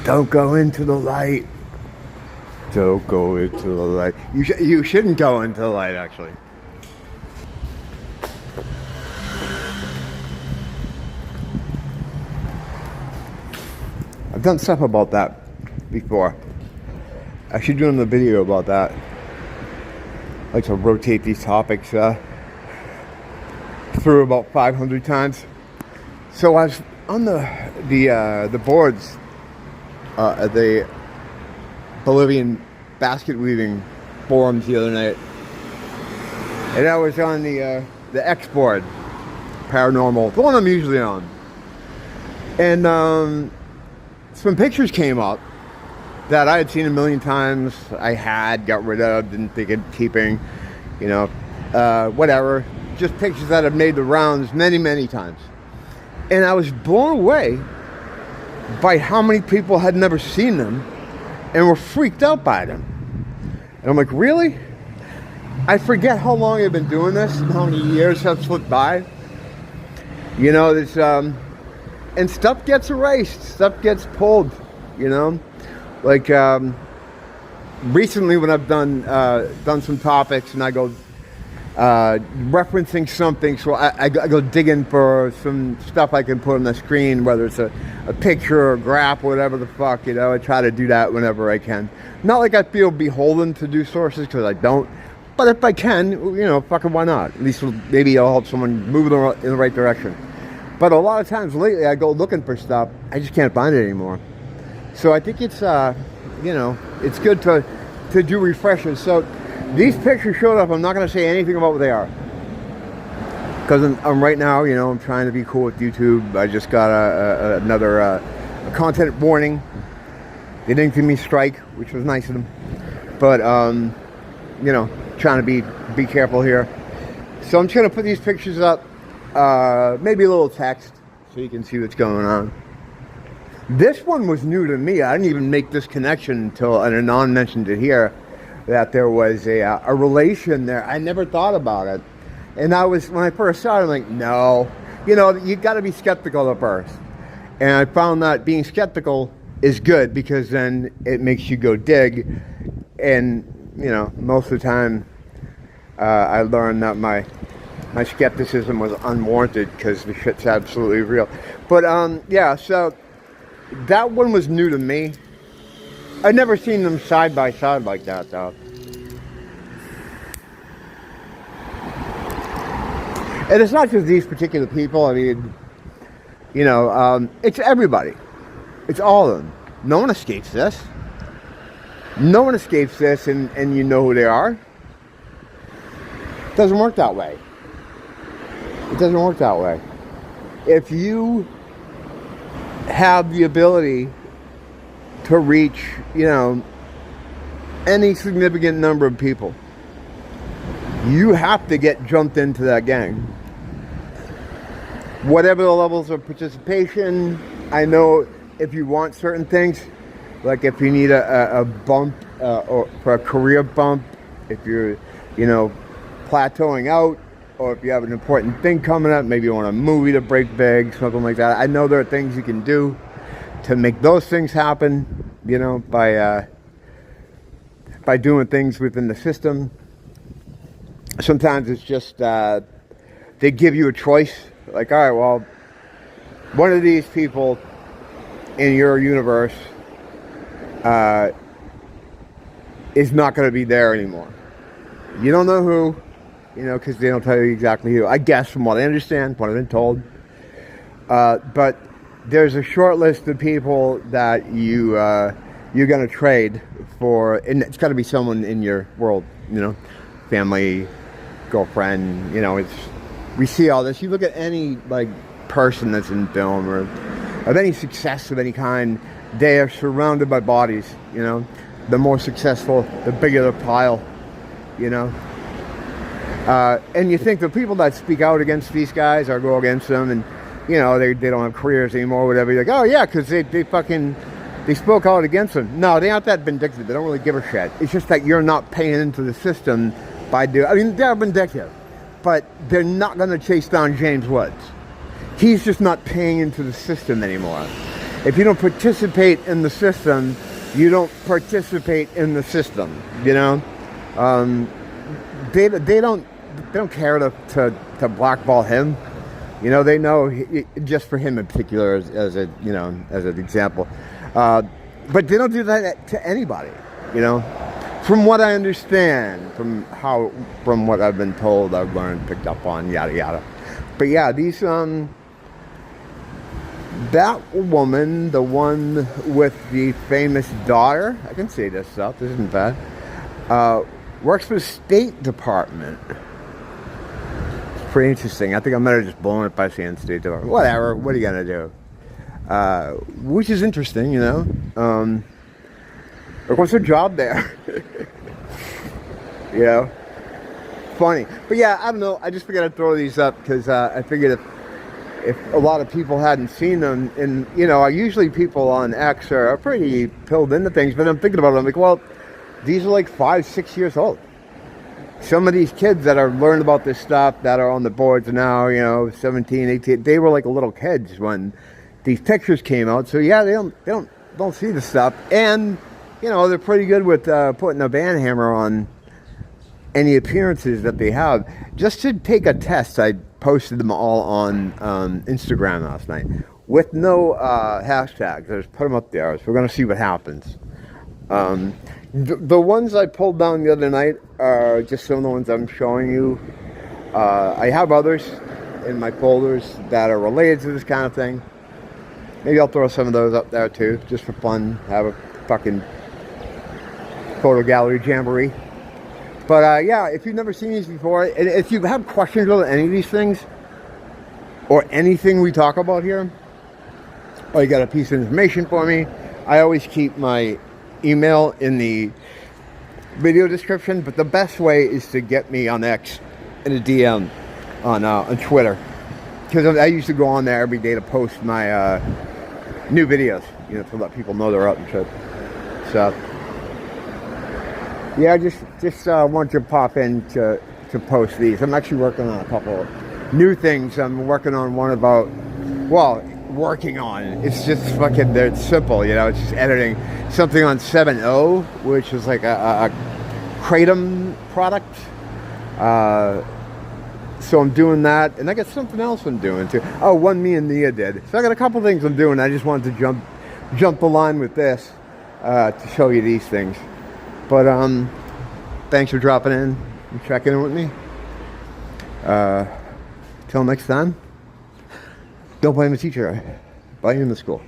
Don't go into the light. Don't go into the light. You shouldn't go into the light, actually. I've done stuff about that before. I should do a video about that. I like to rotate these topics through about 500 times. So I was on the boards at the Bolivian basket weaving forums the other night, and I was on the X board, paranormal, the one I'm usually on, and some pictures came up that I had seen a million times. I had got rid of, didn't think of keeping, you know, whatever. Just pictures that have made the rounds many times, and I was blown away by how many people had never seen them and were freaked out by them. And I'm like, really? I forget how long I've been doing this and how many years have slipped by. You know, there's and stuff gets erased, stuff gets pulled, you know. Like recently when I've done some topics and I go referencing something, so I go digging for some stuff I can put on the screen, whether it's a picture or a graph or whatever the fuck, you know. I try to do that whenever I can. Not like I feel beholden to do sources, because I don't, but if I can, you know, fucking why not? At least maybe I'll help someone move in the right direction. But a lot of times lately I go looking for stuff, I just can't find it anymore. So I think it's you know, it's good to do refreshers. So these pictures showed up. I'm not going to say anything about what they are, because I'm right now, you know, I'm trying to be cool with YouTube. I just got another content warning. They didn't give me a strike, which was nice of them. But you know, trying to be careful here. So I'm just going to put these pictures up, maybe a little text, so you can see what's going on. This one was new to me. I didn't even make this connection until an Anon mentioned it here, that there was a relation there. I never thought about it. And when I first saw it, I'm like, no. You know, you got to be skeptical at first. And I found that being skeptical is good, because then it makes you go dig. And, you know, most of the time, I learned that my skepticism was unwarranted, because the shit's absolutely real. But, yeah, so that one was new to me. I'd never seen them side by side like that, though. And it's not just these particular people. I mean, you know, it's everybody. It's all of them. No one escapes this. No one escapes this, and you know who they are. It doesn't work that way. It doesn't work that way. If you have the ability to reach, you know, any significant number of people, you have to get jumped into that gang. Whatever the levels of participation, I know if you want certain things, like if you need a bump or for a career bump, if you're, you know, plateauing out, or if you have an important thing coming up, maybe you want a movie to break big, something like that. I know there are things you can do to make those things happen, you know, by doing things within the system. Sometimes it's just they give you a choice, like, all right, well, one of these people in your universe is not going to be there anymore. You don't know who, you know, because they don't tell you exactly who. I guess, from what I understand, what I've been told. But there's a short list of people that you're going to trade for, and it's got to be someone in your world, you know, family, girlfriend, you know. We see all this. You look at any, like, person that's in film or of any success of any kind, they are surrounded by bodies, you know. The more successful, the bigger the pile, you know. And you think the people that speak out against these guys or go against them, and, you know, they don't have careers anymore, whatever, you're like, oh yeah, because they spoke out against them. No, they aren't that vindictive. They don't really give a shit. It's just that you're not paying into the system by doing. I mean, they're vindictive, but they're not going to chase down James Woods. He's just not paying into the system anymore. If you don't participate in the system, you don't participate in the system. You know, they don't care to blackball him. You know, they know just for him in particular as a you know as an example, but they don't do that to anybody. You know, from what I understand, from what I've been told, I've learned, picked up on, yada yada. But yeah, these that woman, the one with the famous daughter, I can say this stuff. This isn't bad. Works for the State Department. Pretty interesting. I think I might have just blown it by saying State Department. Whatever. What are you gonna do? Which is interesting, you know. What's her job there? You know, funny. But yeah, I don't know. I just figured I'd throw these up because I figured if a lot of people hadn't seen them, and you know, usually people on X are pretty pilled into things. But I'm thinking about it. I'm like, well, these are like 5-6 years old. Some of these kids that are learned about this stuff that are on the boards now, you know, 17, 18, they were like little kids when these pictures came out. So yeah, they don't see the stuff, and you know, they're pretty good with putting a band hammer on any appearances that they have. Just to take a test, I posted them all on Instagram last night with no hashtags. I just put them up there. So we're going to see what happens. The ones I pulled down the other night are just some of the ones I'm showing you. I have others in my folders that are related to this kind of thing. Maybe I'll throw some of those up there too, just for fun. Have a fucking photo gallery jamboree. But yeah, if you've never seen these before, and if you have questions about any of these things, or anything we talk about here, or you got a piece of information for me, I always keep my email in the video description. But the best way is to get me on X in a DM on Twitter, because I used to go on there every day to post my new videos, you know, to let people know they're up and shit. So yeah, just wanted to pop in to post these. I'm actually working on a couple of new things. I'm working on one about, well, working on. It's just fucking, it's simple, you know. It's just editing something on 7.0, which is like a Kratom product. So I'm doing that, and I got something else I'm doing too. Oh, one me and Nia did. So I got a couple things I'm doing. I just wanted to jump the line with this to show you these things. But thanks for dropping in and checking in with me. Till next time, don't blame the teacher. Blame the school.